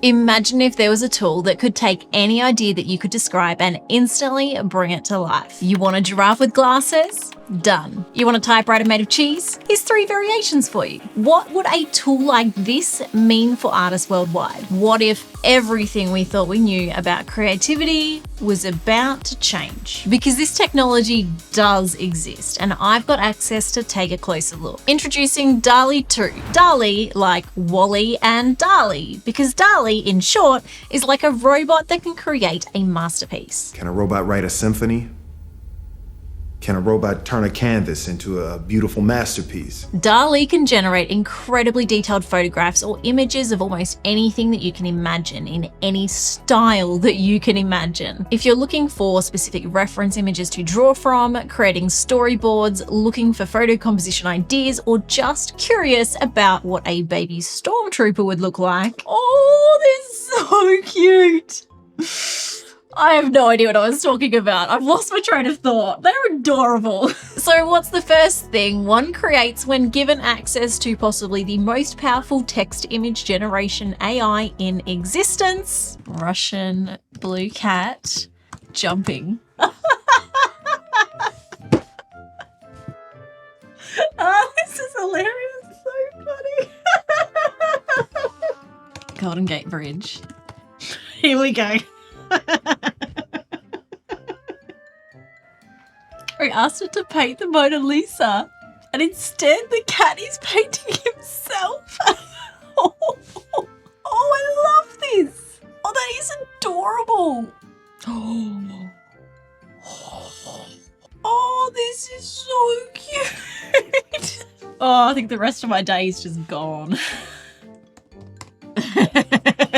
Imagine if there was a tool that could take any idea that you could describe and instantly bring it to life. You want a giraffe with glasses? Done. You want a typewriter made of cheese? Here's 3 variations for you. What would a tool like this mean for artists worldwide? What if everything we thought we knew about creativity was about to change? Because this technology does exist, and I've got access to take a closer look. Introducing Dall-E 2. Dall-E like Wall-E and Dall-E, because Dall-E, in short, is like a robot that can create a masterpiece. Can a robot write a symphony? Can a robot turn a canvas into a beautiful masterpiece? Dall-E can generate incredibly detailed photographs or images of almost anything that you can imagine in any style that you can imagine. If you're looking for specific reference images to draw from, creating storyboards, looking for photo composition ideas, or just curious about what a baby Stormtrooper would look like. Oh, they're so cute. I have no idea what I was talking about. I've lost my train of thought. They're adorable. So what's the first thing one creates when given access to possibly the most powerful text image generation AI in existence? Russian blue cat jumping. Oh, this is hilarious. So funny. Golden Gate Bridge. Here we go. I asked her to paint the Mona Lisa, and instead the cat is painting himself. Oh, I love this. Oh, that is adorable. Oh, this is so cute. Oh, I think the rest of my day is just gone.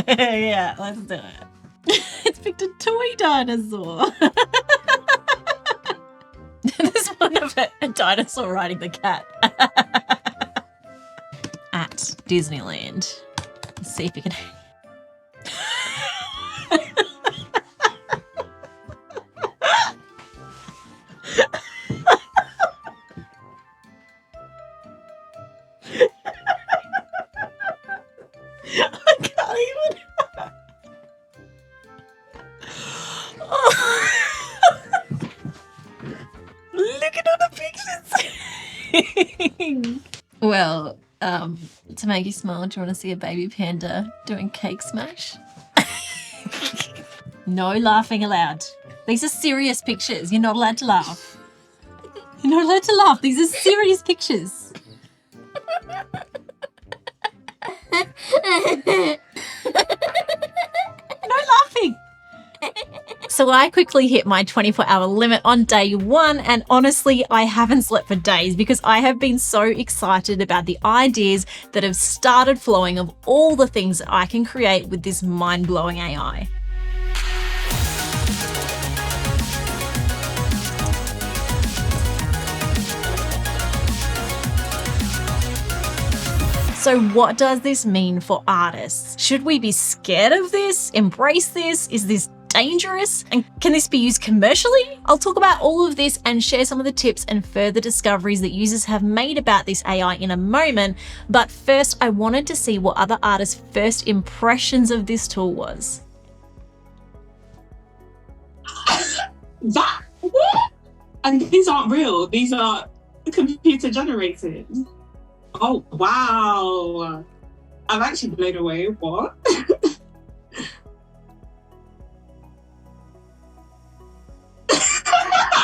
Yeah, let's do it. It's picked a toy dinosaur. There's one of a dinosaur riding the cat. At Disneyland. Let's see if we can... I can't even... Look at all the pictures. Well, to make you smile, do you want to see a baby panda doing cake smash? No laughing allowed. These are serious pictures. You're not allowed to laugh. You're not allowed to laugh. These are serious pictures. No laughing. So I quickly hit my 24-hour limit on day 1, and honestly, I haven't slept for days because I have been so excited about the ideas that have started flowing of all the things that I can create with this mind-blowing AI. So what does this mean for artists? Should we be scared of this? Embrace this? Is this dangerous? And can this be used commercially? I'll talk about all of this and share some of the tips and further discoveries that users have made about this AI in a moment. But first, I wanted to see what other artists' first impressions of this tool was. That? What? And these aren't real. These are computer generated. Oh, wow. I'm actually blown away. What?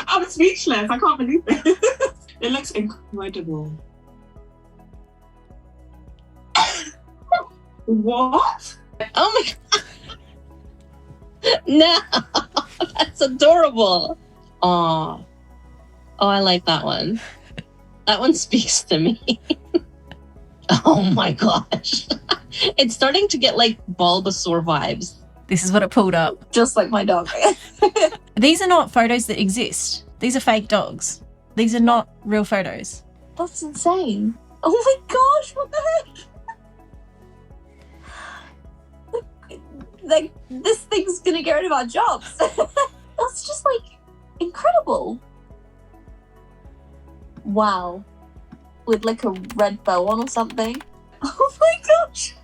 I'm speechless. I can't believe it. It looks incredible. What? Oh my God. No, that's adorable. Oh, I like that one. That one speaks to me. Oh my gosh. It's starting to get like Bulbasaur vibes. This is what it pulled up. Just like my dog. These are not photos that exist. These are fake dogs. These are not real photos. That's insane. Oh my gosh, what the heck? Like, this thing's gonna get rid of our jobs. That's just like incredible. Wow. With like a red bow on or something. Oh my gosh.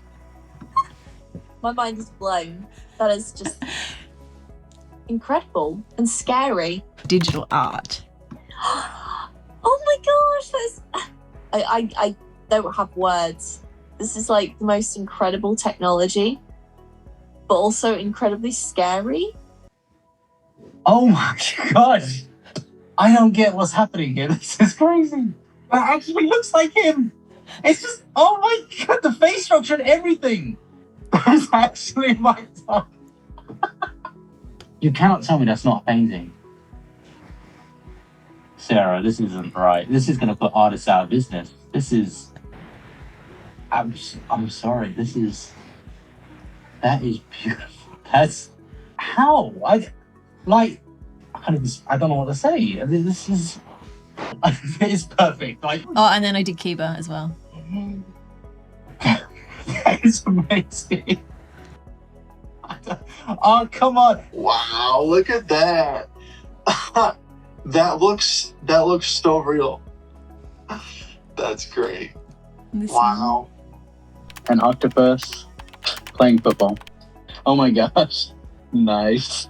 My mind is blown. That is just incredible and scary. Digital art. Oh my gosh, I don't have words. This is like the most incredible technology, but also incredibly scary. Oh my gosh. I don't get what's happening here. This is crazy. That actually looks like him. It's just, oh my god, the face structure and everything. That's actually my top. You cannot tell me that's not a painting. Sarah, this isn't right. This is going to put artists out of business. This is... I'm sorry. That is beautiful. That's... How? I don't know what to say. This is... It's perfect. Like, Oh, and then I did Kiba as well. that is amazing. Oh, come on. Wow, look at that. That looks so real. That's great. Wow. An octopus playing football. Oh my gosh. Nice.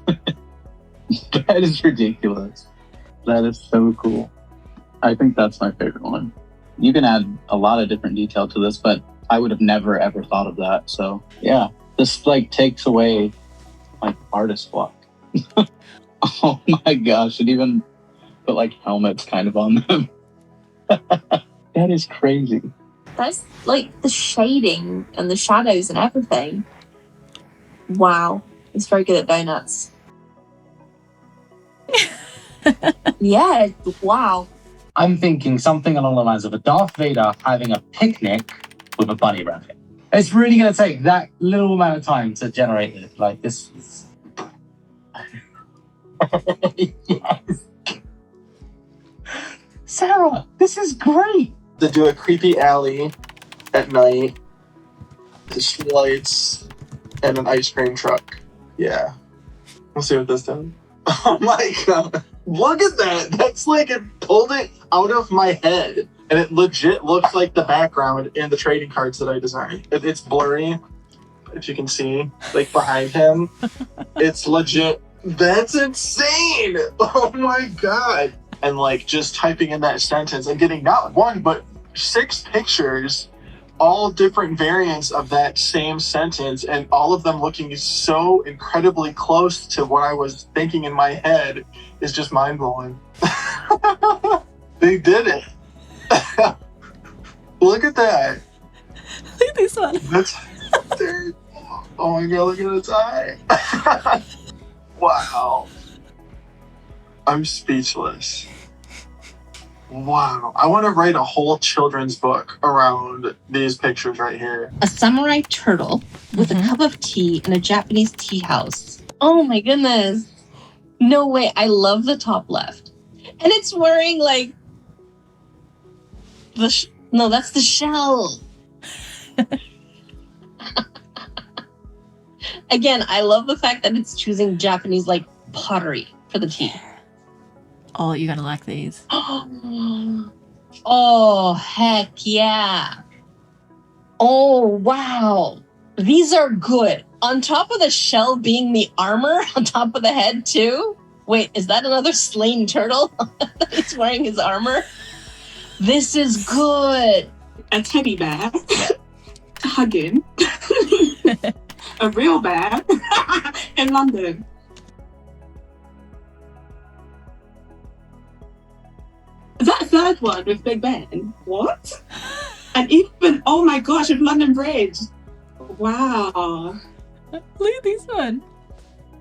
That is ridiculous. That is so cool. I think that's my favorite one. You can add a lot of different detail to this, but I would have never ever thought of that. So yeah, this like takes away like artist block. Oh my gosh, it even put like helmets kind of on them. That is crazy. That's like the shading and the shadows and everything. Wow, he's very good at donuts. Yeah, wow. I'm thinking something along the lines of a Darth Vader having a picnic with a bunny rabbit. It's really going to take that little amount of time to generate this. Like, this is... Yes. Sarah, this is great. To do a creepy alley at night, the streetlights, and an ice cream truck. Yeah. We'll see what this does. Oh my god. Look at that. That's like it pulled it out of my head. And it legit looks like the background in the trading cards that I designed. It's blurry, if you can see, like behind him. It's legit. That's insane. Oh my god. And like just typing in that sentence and getting not one, but 6 pictures, all different variants of that same sentence, and all of them looking so incredibly close to what I was thinking in my head is just mind-blowing. They did it. Look at that. Look at this one. That's there. Oh my god, look at its eye. Wow. I'm speechless. Wow. I want to write a whole children's book around these pictures right here. A samurai turtle with a cup of tea in a Japanese tea house. Oh my goodness. No way. I love the top left. And it's wearing like no, that's the shell. Again, I love the fact that it's choosing Japanese like pottery for the tea. Oh, you're gonna like these. Oh, heck yeah. Oh, wow. These are good. On top of the shell being the armor, on top of the head too. Wait, is that another slain turtle that is wearing his armor? This is good. A teddy bear hugging a real bear in London. That third one with Big Ben, what? And even, oh my gosh, with London Bridge. Wow. Look at this one.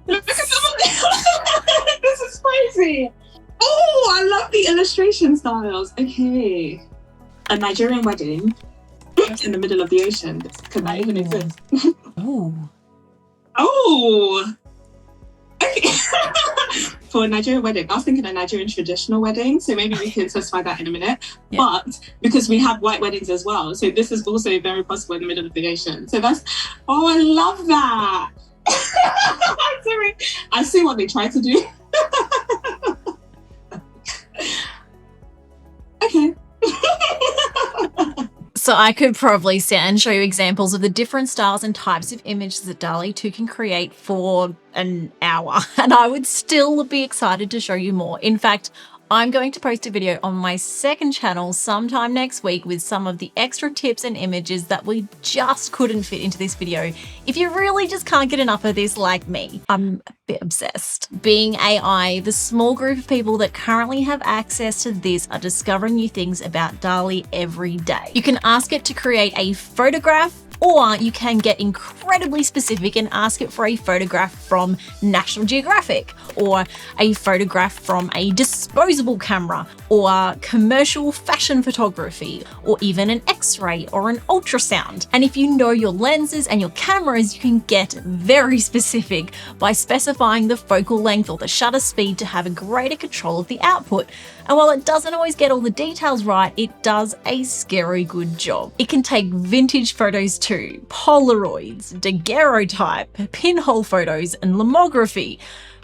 Look at this is crazy. Oh, I love the illustration styles. Okay. A Nigerian wedding in the middle of the ocean. Can that even exist? Oh. Oh. Okay. For a Nigerian wedding, I was thinking a Nigerian traditional wedding, so maybe we can specify that in a minute. Yeah. But because we have white weddings as well, so this is also very possible in the middle of the ocean. So that's, oh, I love that. Sorry, I see what they try to do. Okay. So I could probably sit and show you examples of the different styles and types of images that Dall-E 2 can create for an hour, and I would still be excited to show you more. In fact, I'm going to post a video on my second channel sometime next week with some of the extra tips and images that we just couldn't fit into this video if you really just can't get enough of this like me. I'm a bit obsessed. Being AI, the small group of people that currently have access to this are discovering new things about Dall-E every day. You can ask it to create a photograph, or you can get incredibly specific and ask it for a photograph from National Geographic, or a photograph from a disposable camera, or commercial fashion photography, or even an X-ray or an ultrasound. And if you know your lenses and your cameras, you can get very specific by specifying the focal length or the shutter speed to have a greater control of the output. And while it doesn't always get all the details right, it does a scary good job. It can take vintage photos too, Polaroids, daguerreotype, pinhole photos, and lomography.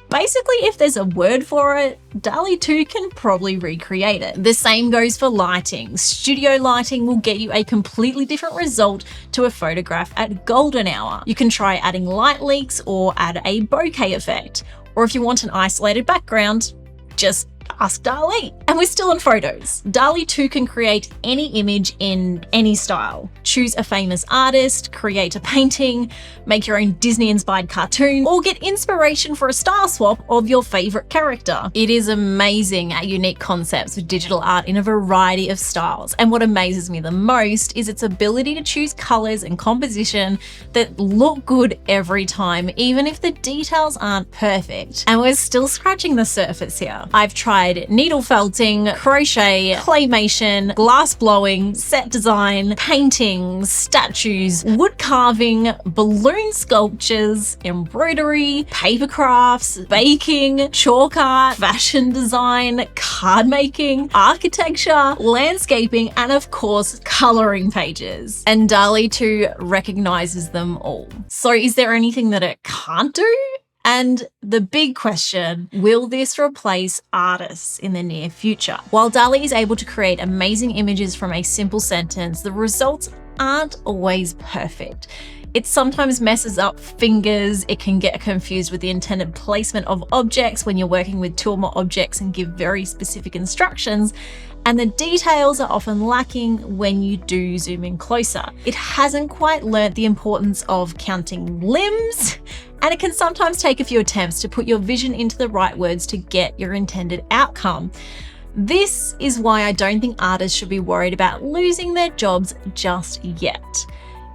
Basically, if there's a word for it, Dall-E 2 can probably recreate it. The same goes for lighting. Studio lighting will get you a completely different result to a photograph at golden hour. You can try adding light leaks or add a bokeh effect. Or if you want an isolated background, just ask Dall-E. And we're still on photos. Dall-E 2 can create any image in any style. Choose a famous artist, create a painting, make your own Disney-inspired cartoon, or get inspiration for a style swap of your favorite character. It is amazing at unique concepts with digital art in a variety of styles. And what amazes me the most is its ability to choose colors and composition that look good every time, even if the details aren't perfect. And we're still scratching the surface here. I've tried needle felting, crochet, claymation, glass blowing, set design, paintings, statues, wood carving, balloon sculptures, embroidery, paper crafts, baking, chalk art, fashion design, card making, architecture, landscaping, and of course, coloring pages. And Dall-E 2 recognizes them all. So is there anything that it can't do? And the big question, will this replace artists in the near future? While Dall-E is able to create amazing images from a simple sentence, the results aren't always perfect. It sometimes messes up fingers, it can get confused with the intended placement of objects when you're working with two or more objects and give very specific instructions, and the details are often lacking when you do zoom in closer. It hasn't quite learnt the importance of counting limbs, and it can sometimes take a few attempts to put your vision into the right words to get your intended outcome. This is why I don't think artists should be worried about losing their jobs just yet.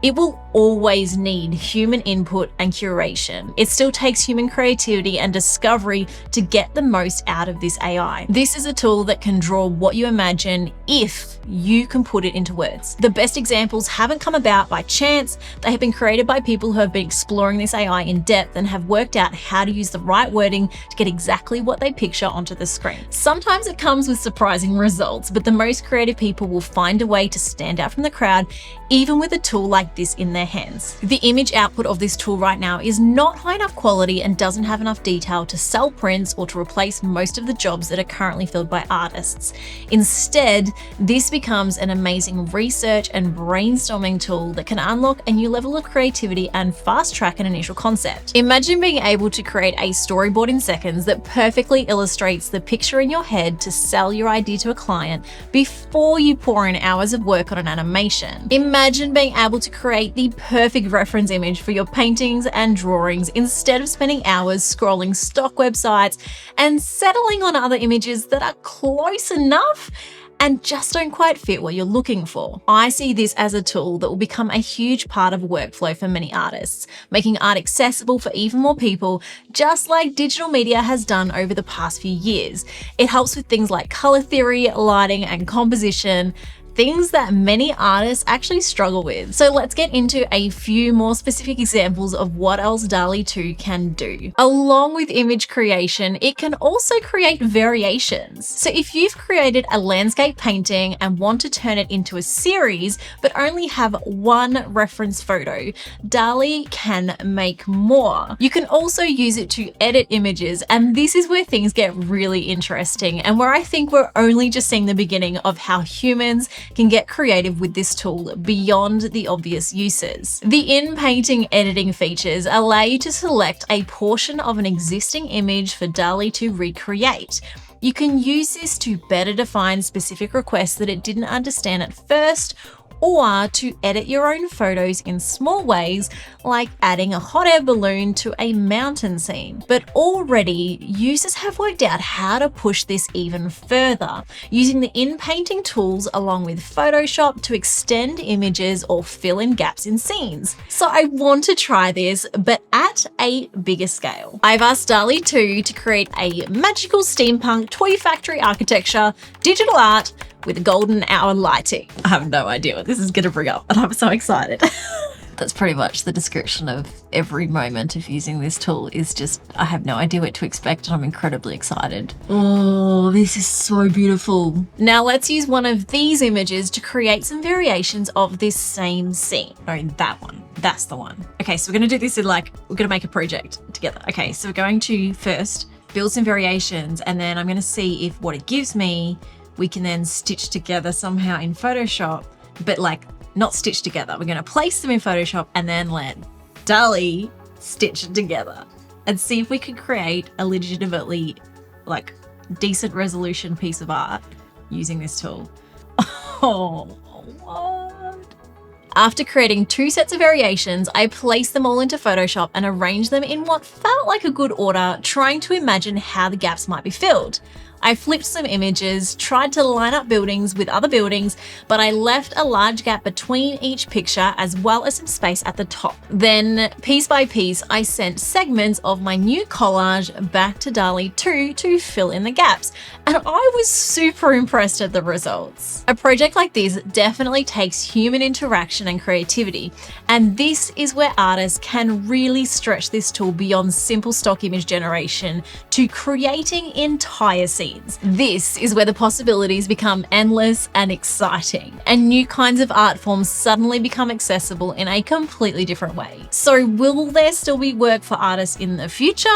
It will always need human input and curation. It still takes human creativity and discovery to get the most out of this AI. This is a tool that can draw what you imagine if you can put it into words. The best examples haven't come about by chance. They have been created by people who have been exploring this AI in depth and have worked out how to use the right wording to get exactly what they picture onto the screen. Sometimes it comes with surprising results, but the most creative people will find a way to stand out from the crowd, even with a tool like this in their hands. The image output of this tool right now is not high enough quality and doesn't have enough detail to sell prints or to replace most of the jobs that are currently filled by artists. Instead, this becomes an amazing research and brainstorming tool that can unlock a new level of creativity and fast track an initial concept. Imagine being able to create a storyboard in seconds that perfectly illustrates the picture in your head to sell your idea to a client before you pour in hours of work on an animation. Imagine being able to create the perfect reference image for your paintings and drawings instead of spending hours scrolling stock websites and settling on other images that are close enough and just don't quite fit what you're looking for. I see this as a tool that will become a huge part of a workflow for many artists, making art accessible for even more people, just like digital media has done over the past few years. It helps with things like color theory, lighting, and composition, things that many artists actually struggle with. So let's get into a few more specific examples of what else Dall-E 2 can do. Along with image creation, it can also create variations. So if you've created a landscape painting and want to turn it into a series, but only have one reference photo, Dall-E can make more. You can also use it to edit images, and this is where things get really interesting and where I think we're only just seeing the beginning of how humans can get creative with this tool beyond the obvious uses. The in-painting editing features allow you to select a portion of an existing image for Dall-E to recreate. You can use this to better define specific requests that it didn't understand at first, or to edit your own photos in small ways, like adding a hot air balloon to a mountain scene. But already, users have worked out how to push this even further, using the in-painting tools along with Photoshop to extend images or fill in gaps in scenes. So I want to try this, but at a bigger scale. I've asked Dall-E 2 to create a magical steampunk toy factory architecture, digital art, with golden hour lighting. I have no idea what this is going to bring up, and I'm so excited. That's pretty much the description of every moment of using this tool is just, I have no idea what to expect, and I'm incredibly excited. Oh, this is so beautiful. Now let's use one of these images to create some variations of this same scene. No, that one. That's the one. Okay, so we're going to do this in we're going to make a project together. Okay, so we're going to first build some variations, and then I'm going to see if what it gives me we can then stitch together somehow in Photoshop, but not stitch together. We're going to place them in Photoshop and then let Dall-E stitch it together and see if we can create a legitimately decent resolution piece of art using this tool. Oh, what? After creating 2 sets of variations, I placed them all into Photoshop and arranged them in what felt like a good order, trying to imagine how the gaps might be filled. I flipped some images, tried to line up buildings with other buildings, but I left a large gap between each picture as well as some space at the top. Then, piece by piece, I sent segments of my new collage back to Dall-E 2 to fill in the gaps, and I was super impressed at the results. A project like this definitely takes human interaction and creativity, and this is where artists can really stretch this tool beyond simple stock image generation to creating entire scenes. This is where the possibilities become endless and exciting, and new kinds of art forms suddenly become accessible in a completely different way. So will there still be work for artists in the future?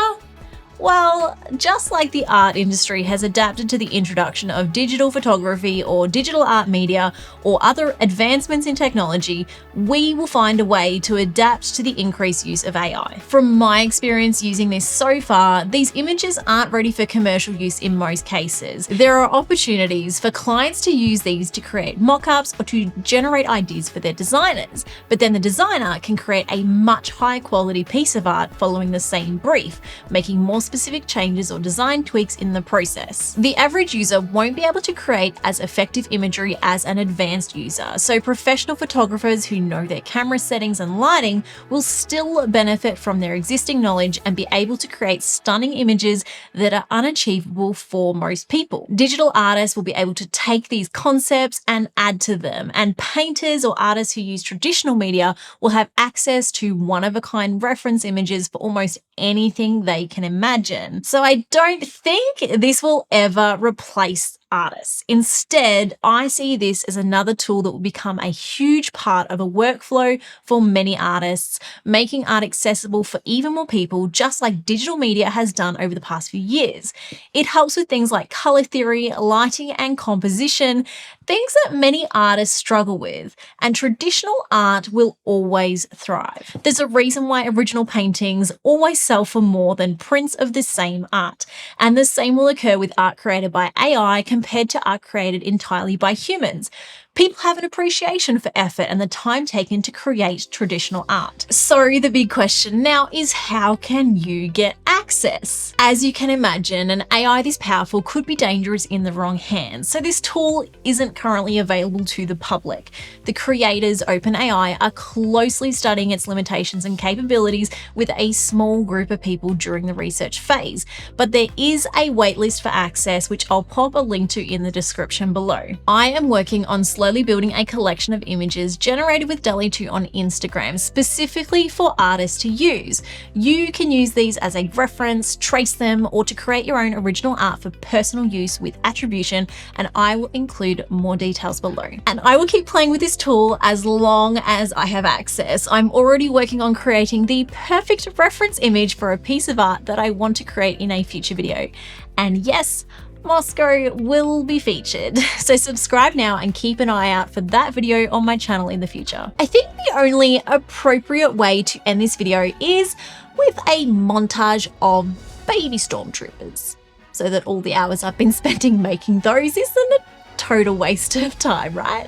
Well, just like the art industry has adapted to the introduction of digital photography or digital art media or other advancements in technology, we will find a way to adapt to the increased use of AI. From my experience using this so far, these images aren't ready for commercial use in most cases. There are opportunities for clients to use these to create mock-ups or to generate ideas for their designers, but then the designer can create a much higher quality piece of art following the same brief, making more specific changes or design tweaks in the process. The average user won't be able to create as effective imagery as an advanced user, so professional photographers who know their camera settings and lighting will still benefit from their existing knowledge and be able to create stunning images that are unachievable for most people. Digital artists will be able to take these concepts and add to them, and painters or artists who use traditional media will have access to one-of-a-kind reference images for almost anything they can imagine. So I don't think this will ever replace artists. Instead, I see this as another tool that will become a huge part of a workflow for many artists, making art accessible for even more people, just like digital media has done over the past few years. It helps with things like color theory, lighting, and composition, things that many artists struggle with, and traditional art will always thrive. There's a reason why original paintings always sell for more than prints of the same art, and the same will occur with art created by AI compared to art created entirely by humans. People have an appreciation for effort and the time taken to create traditional art. So the big question now is, how can you get access? As you can imagine, an AI this powerful could be dangerous in the wrong hands, so this tool isn't currently available to the public. The creators, OpenAI, are closely studying its limitations and capabilities with a small group of people during the research phase, but there is a waitlist for access, which I'll pop a link to in the description below. I am working on slowly building a collection of images generated with Dall-E 2 on Instagram, specifically for artists to use. You can use these as a reference, trace them, or to create your own original art for personal use with attribution, and I will include more details below. And I will keep playing with this tool as long as I have access. I'm already working on creating the perfect reference image for a piece of art that I want to create in a future video. And yes, Moscow will be featured. So subscribe now and keep an eye out for that video on my channel in the future. I think the only appropriate way to end this video is with a montage of baby Stormtroopers, so that all the hours I've been spending making those isn't a total waste of time, right?